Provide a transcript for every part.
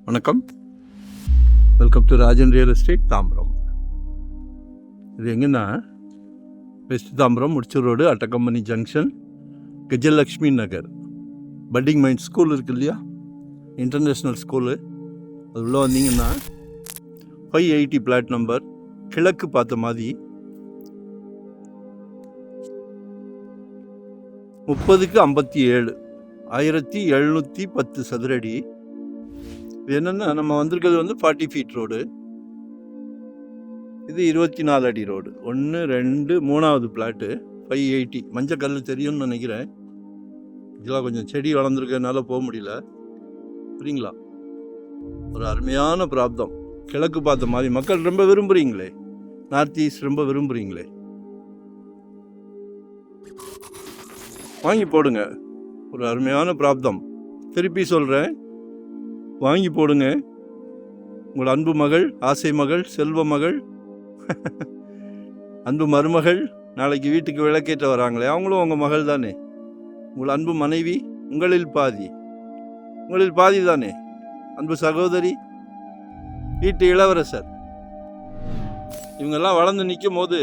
வணக்கம், welcome to Rajan real estate Tambaram. இது எங்கன்னா west Tambaram Mudichur road, Attakampani junction, Gajalakshmi Nagar. Budding mind school இருக்கு இல்லையா, இன்டர்நேஷ்னல் ஸ்கூலு, அது உள்ளே வந்தீங்கன்னா 580 பிளாட் நம்பர், கிழக்கு பார்த்த மாதிரி 30/57 1710 சதுரடி. இது என்னென்னா, நம்ம வந்திருக்கிறது வந்து 40 ஃபீட் ரோடு, இது 24 அடி ரோடு. 1 2 3வது பிளாட்டு 580. மஞ்சள் கல் தெரியும்னு நினைக்கிறேன். இதெல்லாம் கொஞ்சம் செடி வளர்ந்துருக்கனால போக முடியல, புரியுங்களா? ஒரு அருமையான பிராப்தம், கிழக்கு பார்த்த மாதிரி. மக்கள் ரொம்ப விரும்புகிறீங்களே, நார்த் ஈஸ்ட் ரொம்ப விரும்புகிறீங்களே, வாங்கி போடுங்க. ஒரு அருமையான பிராப்தம். திருப்பி சொல்கிறேன், வாங்கி போடுங்க. உங்கள் அன்பு மகள், ஆசை மகள், செல்வ மகள், அன்பு மருமகள் நாளைக்கு வீட்டுக்கு விளக்கேற்ற வராங்களே, அவங்களும் உங்கள் மகள் தானே. உங்கள் அன்பு மனைவி உங்களில் பாதி தானே. அன்பு சகோதரி, வீட்டு இளவரசர், இவங்கெல்லாம் வளர்ந்து நிற்கும் போது,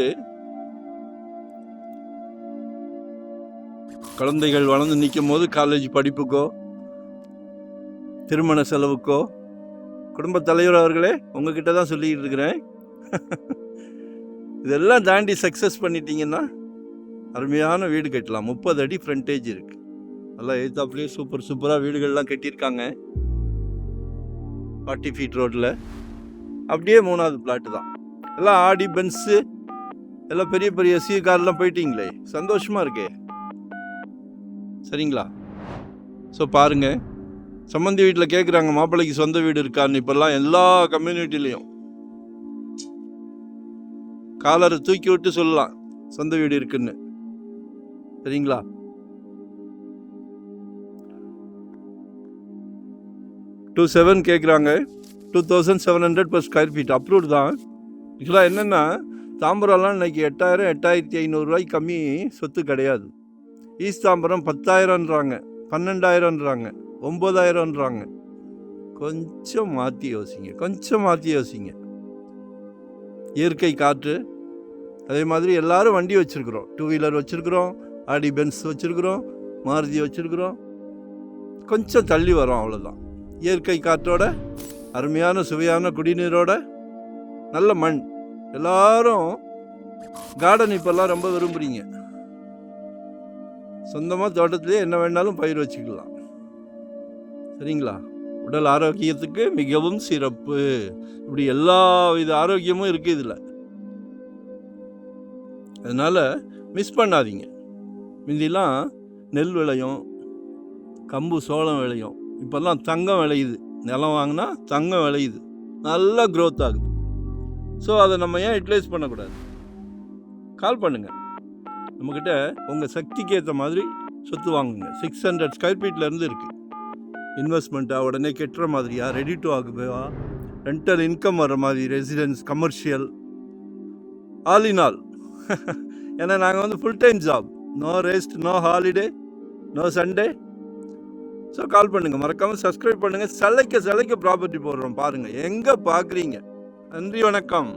குழந்தைகள் வளர்ந்து நிற்கும் போது காலேஜ் படிப்புக்கோ திருமண செலவுக்கோ, குடும்பத் தலைவர் அவர்களே உங்ககிட்ட தான் சொல்லிக்கிட்டு இருக்கிறேன், இதெல்லாம் தாண்டி சக்ஸஸ் பண்ணிட்டீங்கன்னா அருமையான வீடு கட்டலாம். 30 அடி ஃப்ரண்டேஜ் இருக்குது. நல்லா எய்த்தாப்லேயே சூப்பராக வீடுகள்லாம் கட்டியிருக்காங்க 40 ஃபீட் ரோட்டில். அப்படியே 3வது பிளாட்டு தான். எல்லாம் ஆடி, பென்ஸு, எல்லாம் பெரிய பெரிய சி கார்லாம் போயிட்டீங்களே, சந்தோஷமாக இருக்கே, சரிங்களா? ஸோ பாருங்கள், சம்மந்தி வீட்டில் கேட்குறாங்க மாப்பிள்ளைக்கு சொந்த வீடு இருக்கான்னு. இப்போல்லாம் எல்லா கம்யூனிட்டிலையும் காலரை தூக்கி விட்டு சொல்லலாம் சொந்த வீடு இருக்குன்னு, சரிங்களா? $2,700 கேட்குறாங்க. 2700 per square feet அப்ரூவ்டு தான். இதெல்லாம் என்னென்னா, தாம்பரம்லாம் இன்னைக்கு 8000 8500 கம்மி சொத்து கிடையாது. ஈஸ்ட் தாம்பரம் 10,000ன்றாங்க, 12,000ன்றாங்க, 9,000ன்றாங்க. கொஞ்சம் மாற்றி யோசிங்க. இயற்கை காற்று, அதே மாதிரி எல்லாரும் வண்டி வச்சுருக்குறோம், 2 வீலர் வச்சுருக்குறோம், ஆடி பென்ஸ் வச்சுருக்குறோம், மாருதி வச்சுருக்குறோம். கொஞ்சம் தள்ளி வரோம், அவ்வளோதான். இயற்கை காற்றோட, அருமையான சுவையான குடிநீரோட, நல்ல மண். எல்லாரும் கார்டன் இப்போல்லாம் ரொம்ப விரும்புகிறீங்க. சொந்தமாக தோட்டத்திலே என்ன வேணாலும் பயிர் வச்சுக்கலாம், சரிங்களா? உடல் ஆரோக்கியத்துக்கு மிகவும் சிறப்பு. இப்படி எல்லா வித ஆரோக்கியமும் இருக்குது இதில். அதனால் மிஸ் பண்ணாதீங்க. முந்திலாம் நெல் விளையும், கம்பு சோளம் விளையும், இப்போல்லாம் தங்கம் விளையுது. நிலம் வாங்கினா தங்கம் விளையுது, நல்லா க்ரோத் ஆகுது. ஸோ அதை நம்ம ஏன் யூட்டிலைஸ் பண்ணக்கூடாது? கால் பண்ணுங்கள், நம்மக்கிட்ட உங்கள் சக்திக்கு ஏற்ற மாதிரி சொத்து வாங்குங்க. 600 ஸ்கொயர் ஃபீட்லேருந்து இருக்குது. இன்வெஸ்ட்மெண்ட்டாக உடனே கெட்டுற மாதிரியா, ரெடி டு ஆகுவா, ரெண்டல் இன்கம் வர மாதிரி, residence, commercial, all in all. ஏன்னா நாங்கள் வந்து full time job, no rest, no holiday, no Sunday. So call பண்ணுங்கள், மறக்காமல் சப்ஸ்கிரைப் பண்ணுங்கள். சலைக்க ப்ராப்பர்ட்டி போடுறோம் பாருங்கள், எங்கே பார்க்குறீங்க. நன்றி, வணக்கம்.